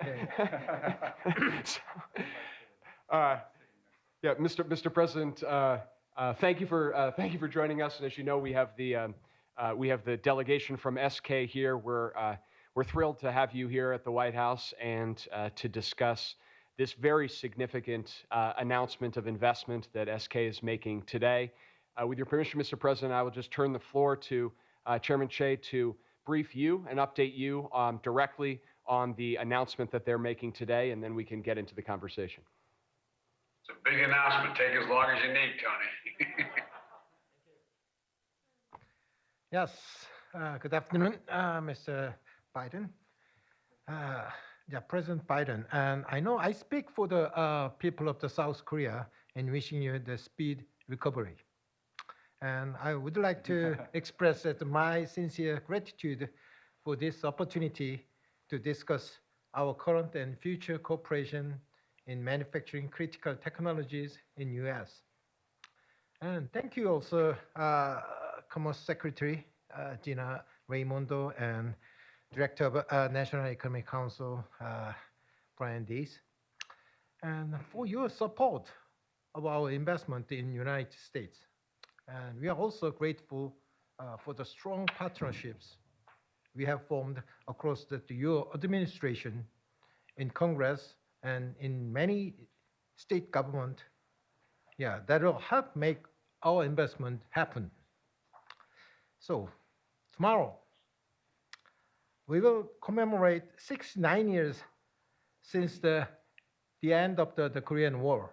So, yeah, Mr. President, thank you for joining us. And as you know, we have the delegation from SK here. We're thrilled to have you here at the White House and to discuss this very significant announcement of investment that SK is making today. With your permission, Mr. President, I will just turn the floor to Chairman Che to brief you and update you directly on the announcement that they're making today, and then we can get into the conversation. It's a big announcement. Take as long as you need, Tony. Yes. Good afternoon, Mr. Biden. Yeah, President Biden. And I know I speak for the people of the South Korea in wishing you the speed recovery. And I would like to express that my sincere gratitude for this opportunity to discuss our current and future cooperation in manufacturing critical technologies in U.S. And thank you also, Commerce Secretary Gina Raimondo and Director of National Economic Council Brian Dees, and for your support of our investment in United States. And we are also grateful for the strong partnerships we have formed across your administration, in Congress, and in many state government, yeah, that will help make our investment happen. So tomorrow, we will commemorate 69 years since the end of the Korean War.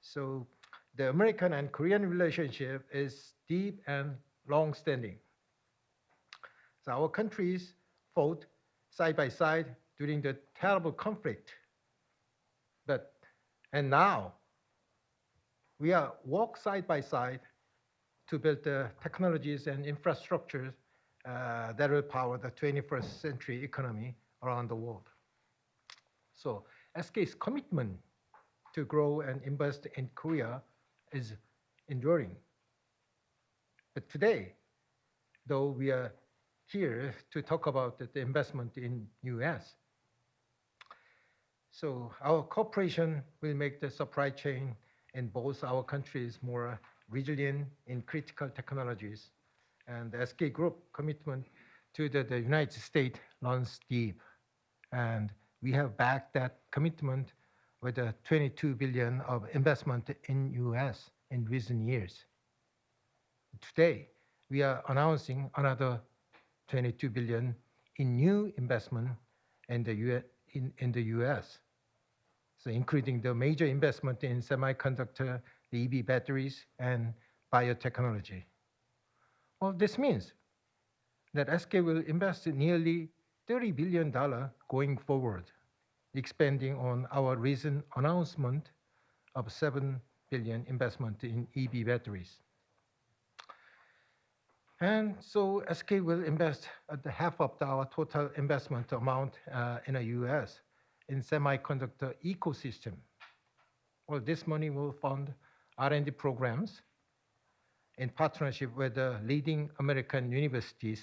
So the American and Korean relationship is deep and long-standing. So our countries fought side by side during the terrible conflict. And now, we are walk side by side to build the technologies and infrastructures that will power the 21st century economy around the world. So SK's commitment to grow and invest in Korea is enduring. But today, though we are here to talk about the investment in US, so our cooperation will make the supply chain in both our countries more resilient in critical technologies. And the SK Group commitment to the United States runs deep. And we have backed that commitment with a $22 billion of investment in US in recent years. Today, we are announcing another $22 billion in new investment in the US. So including the major investment in semiconductor, the EV batteries, and biotechnology. Well, this means that SK will invest nearly $30 billion going forward, expanding on our recent announcement of $7 billion investment in EV batteries. And so SK will invest at the half of our total investment amount in the US in semiconductor ecosystem. Well, this money will fund R&D programs in partnership with the leading American universities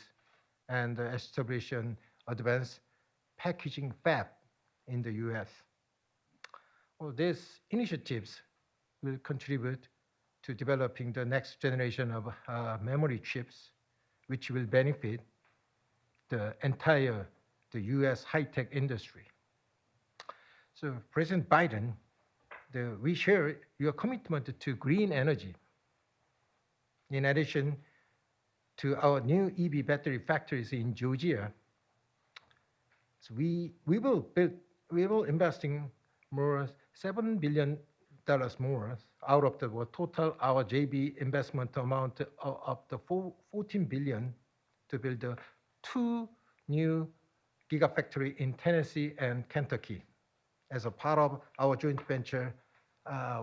and establish an advanced packaging fab in the US. Well, these initiatives will contribute to developing the next generation of memory chips, which will benefit the entire US high-tech industry. So President Biden, we share your commitment to green energy. In addition to our new EV battery factories in Georgia, so we will investing more $7 billion more out of the total our JV investment amount of the $14 billion to build 2 new gigafactory in Tennessee and Kentucky as a part of our joint venture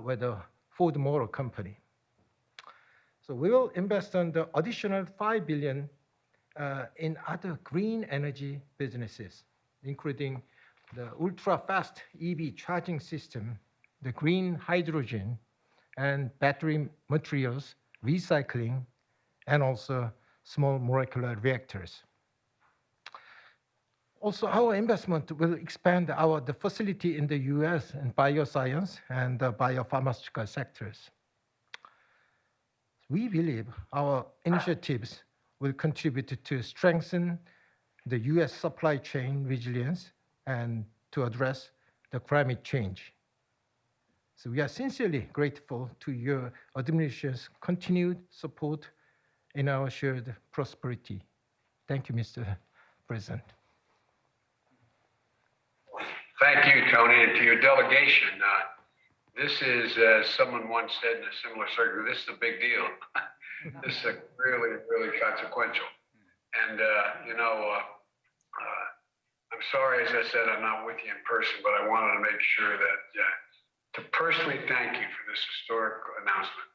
with the Ford Motor Company. So we will invest on the additional $5 billion in other green energy businesses, including the ultra-fast EV charging system, the green hydrogen, and battery materials, recycling, and also small molecular reactors. Also, our investment will expand the facility in the US in bioscience and the biopharmaceutical sectors. We believe our initiatives will contribute to strengthen the US supply chain resilience and to address the climate change. So we are sincerely grateful to your administration's continued support in our shared prosperity. Thank you, Mr. President. Thank you, Tony, and to your delegation. This is, as someone once said in a similar circle, this is a big deal. This is really, really consequential. And, I'm sorry, as I said, I'm not with you in person, but I wanted to make sure that to personally thank you for this historic announcement.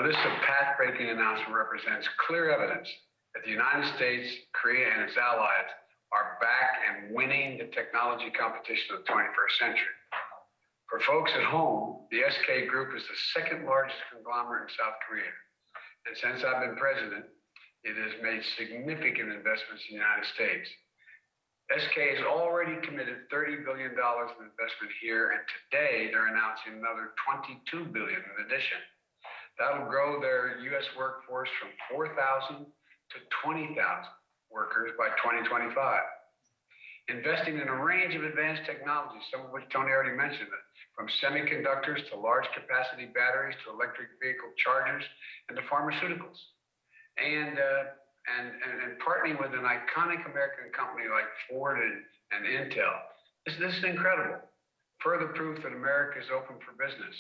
This path-breaking announcement represents clear evidence that the United States, Korea, and its allies are back and winning the technology competition of the 21st century. For folks at home, the SK Group is the second largest conglomerate in South Korea. And since I've been president, it has made significant investments in the United States. SK has already committed $30 billion in investment here, and today they're announcing another $22 billion in addition. That'll grow their U.S. workforce from 4,000 to 20,000 workers by 2025. Investing in a range of advanced technologies, some of which Tony already mentioned, from semiconductors to large capacity batteries to electric vehicle chargers and to pharmaceuticals. And partnering with an iconic American company like Ford and Intel. This is incredible. Further proof that America is open for business.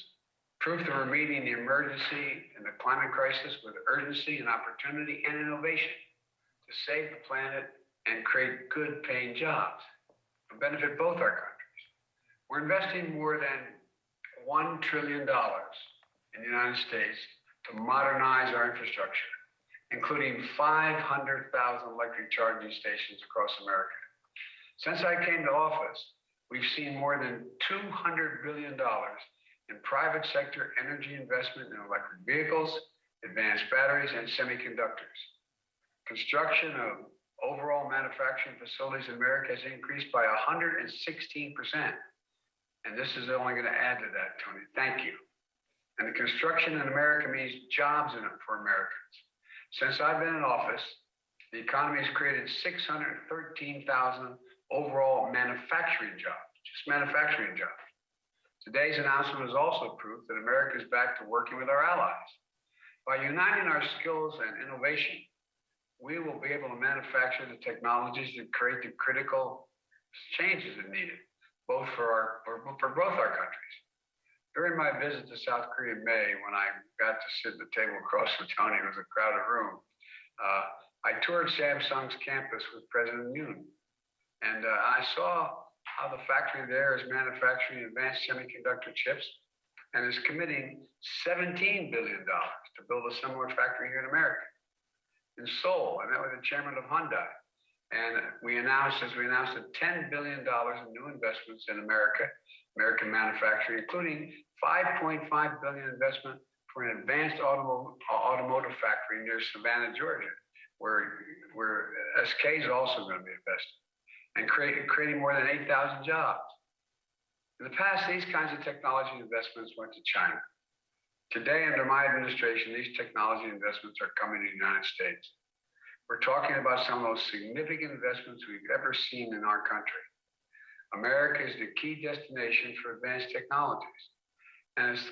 Proof that we're meeting the emergency and the climate crisis with urgency and opportunity and innovation to save the planet and create good paying jobs to benefit both our countries. We're investing more than $1 trillion in the United States to modernize our infrastructure, including 500,000 electric charging stations across America. Since I came to office, we've seen more than $200 billion in private sector energy investment in electric vehicles, advanced batteries, and semiconductors. Construction of overall manufacturing facilities in America has increased by 116%. And this is only going to add to that, Tony. Thank you. And the construction in America means jobs in it for Americans. Since I've been in office, the economy has created 613,000 overall manufacturing jobs, just manufacturing jobs. Today's announcement is also proof that America is back to working with our allies. By uniting our skills and innovation, we will be able to manufacture the technologies that create the critical changes that are needed, both for both our countries. During my visit to South Korea in May, when I got to sit at the table across from Tony, it was a crowded room, I toured Samsung's campus with President Yoon. And I saw how the factory there is manufacturing advanced semiconductor chips and is committing $17 billion to build a similar factory here in America. In Seoul, I met with the chairman of Hyundai, and we announced $10 billion in new investments in American manufacturing, including $5.5 billion investment for an advanced automotive factory near Savannah, Georgia, where SK is also going to be investing, and creating more than 8,000 jobs. In the past, these kinds of technology investments went to China. Today, under my administration, these technology investments are coming to the United States. We're talking about some of those significant investments we've ever seen in our country. America is the key destination for advanced technologies. And it's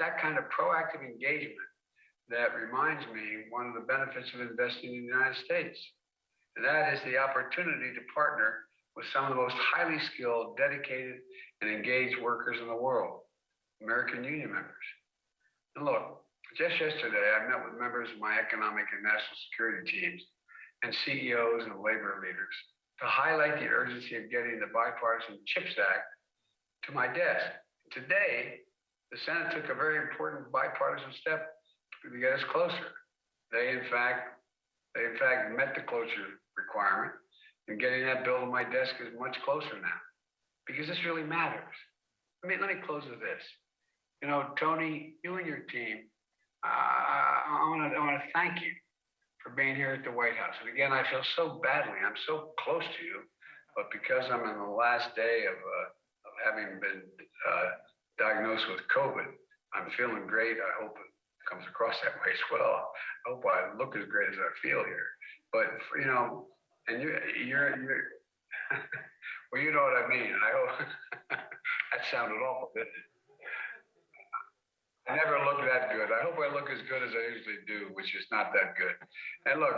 that kind of proactive engagement that reminds me one of the benefits of investing in the United States. And that is the opportunity to partner with some of the most highly skilled, dedicated, and engaged workers in the world, American union members. And look, just yesterday, I met with members of my economic and national security teams and CEOs and labor leaders to highlight the urgency of getting the bipartisan CHIPS Act to my desk. Today, the Senate took a very important bipartisan step to get us closer. They in fact met the cloture requirement, and getting that bill to my desk is much closer now, because this really matters. Let me close with this. Tony, you and your team, I want to thank you for being here at the White House. And again, I feel so badly. I'm so close to you, but because I'm in the last day of having been diagnosed with COVID, I'm feeling great. I hope it comes across that way as well. I hope I look as great as I feel here. But you know, and you're well, you know what I mean. I hope that sounded awful, didn't it? I never look that good. I hope I look as good as I usually do, which is not that good. And look,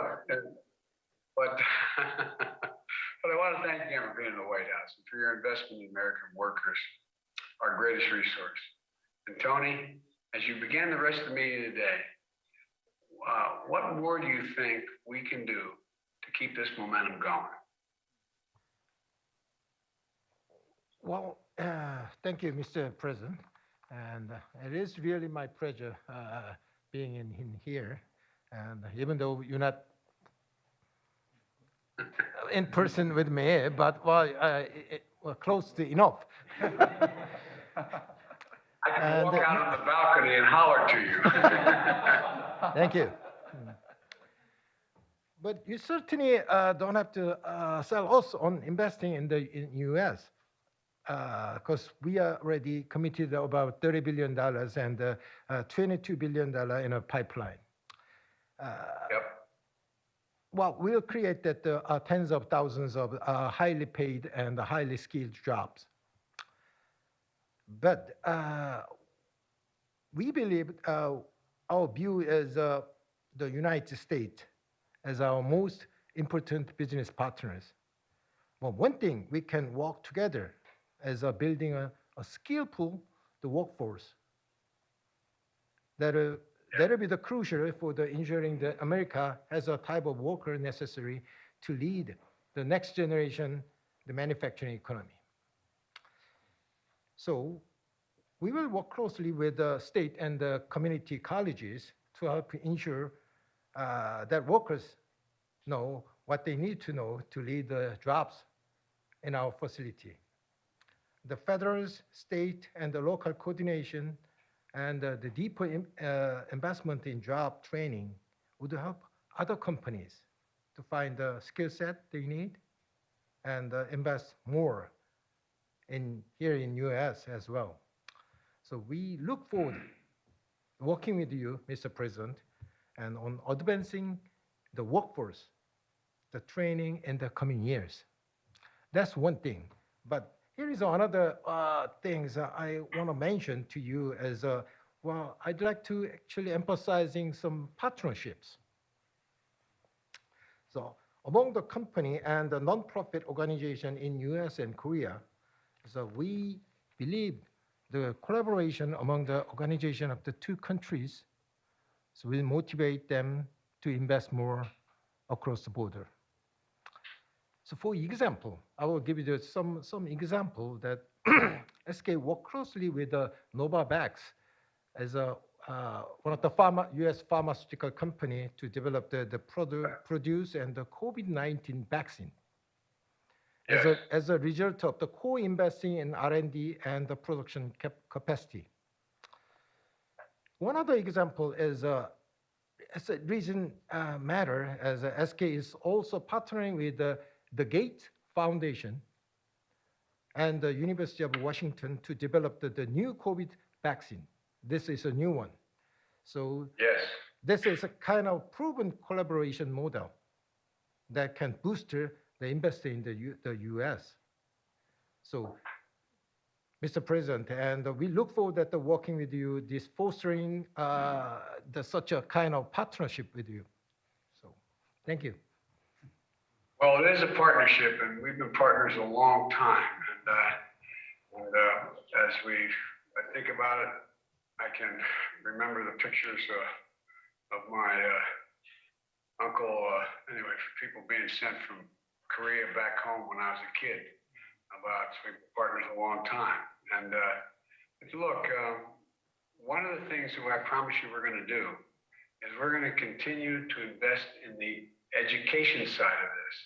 but but I want to thank you for being in the White House and for your investment in American workers, our greatest resource. And Tony, as you begin the rest of the meeting today, what more do you think we can do to keep this momentum going? Well, thank you, Mr. President. And it is really my pleasure being in here. And even though you're not in person with me, but well, close to enough. I can walk out on the balcony and holler to you. Thank you. But you certainly don't have to sell us on investing in the U.S. Because we are already committed about $30 billion and $22 billion in a pipeline. Yep. Well, we'll create that tens of thousands of highly paid and highly skilled jobs. But we believe our view is the United States as our most important business partners. Well, one thing we can work together as building a skillful workforce that'll be the crucial for the ensuring that America has a type of worker necessary to lead the next generation, the manufacturing economy. So we will work closely with the state and the community colleges to help ensure that workers know what they need to know to lead the jobs in our facility. The federal, state, and the local coordination and the deeper investment in job training would help other companies to find the skill set they need and invest more here in US as well. So we look forward to working with you, Mr. President, and on advancing the workforce, the training in the coming years. That's one thing. But here is another things I want to mention to you as well, I'd like to actually emphasizing some partnerships. So among the company and the nonprofit organization in US and Korea, so we believe the collaboration among the organization of the two countries will motivate them to invest more across the border. So for example, I will give you some example that SK worked closely with Novavax as one of the US pharmaceutical company to develop the produce and the COVID-19 vaccine. Yes. As a result of the co-investing in R&D and the production capacity. One other example is as a recent matter, as SK is also partnering with the Gates Foundation and the University of Washington to develop the new COVID vaccine. This is a new one. So Yes. This is a kind of proven collaboration model that can boost the investment in the US. So, Mr. President, and we look forward to working with you, this fostering such a kind of partnership with you. So, thank you. Well, it is a partnership, and we've been partners a long time. And as I think about it, I can remember the pictures of my uncle, anyway, people being sent from Korea back home when I was a kid. So we've been partners a long time. And look, one of the things that I promise you we're going to do is we're going to continue to invest in the education side of this,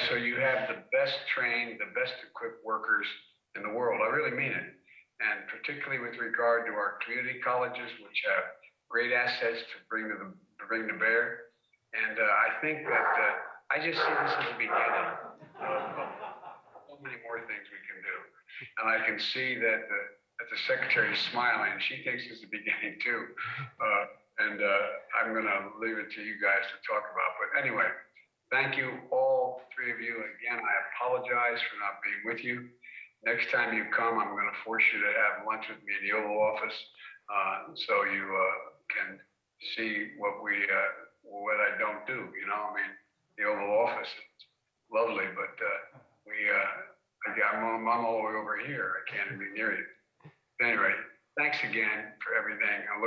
so you have the best trained, the best equipped workers in the world. I really mean it. And particularly with regard to our community colleges, which have great assets to bring to bear. And I think that I just see this as a beginning of so many more things we can do. And I can see that the secretary is smiling. She thinks it's the beginning too. I'm going to leave it to you guys to talk about. But anyway, thank you, all three of you. Again, I apologize for not being with you. Next time you come, I'm going to force you to have lunch with me in the Oval Office so you can see what I don't do. You know, I mean, the Oval Office is lovely, but I'm all the way over here. I can't even be near you. Anyway, thanks again for everything. I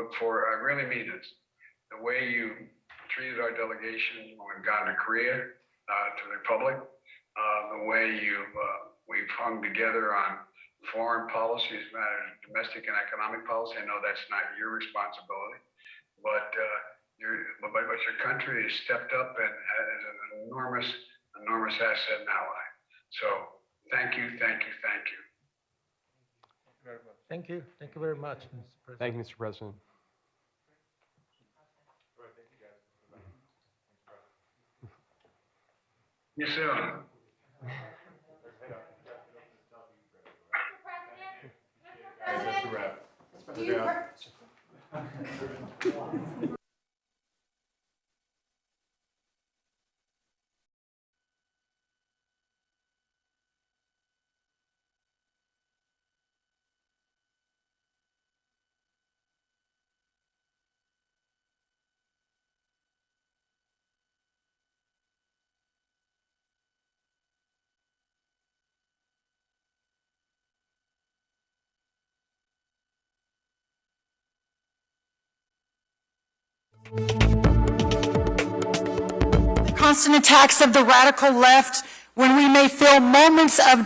really mean this. The way you treated our delegation when we've gone to Korea, to the Republic, the way we've hung together on foreign policy as matters of domestic and economic policy. I know that's not your responsibility, but your country has stepped up and is an enormous asset and ally. So thank you, thank you, thank you. Thank you. Thank you very much, Mr. President. Thank you, Mr. President. See you soon. That's a wrap. Constant attacks of the radical left, when we may feel moments of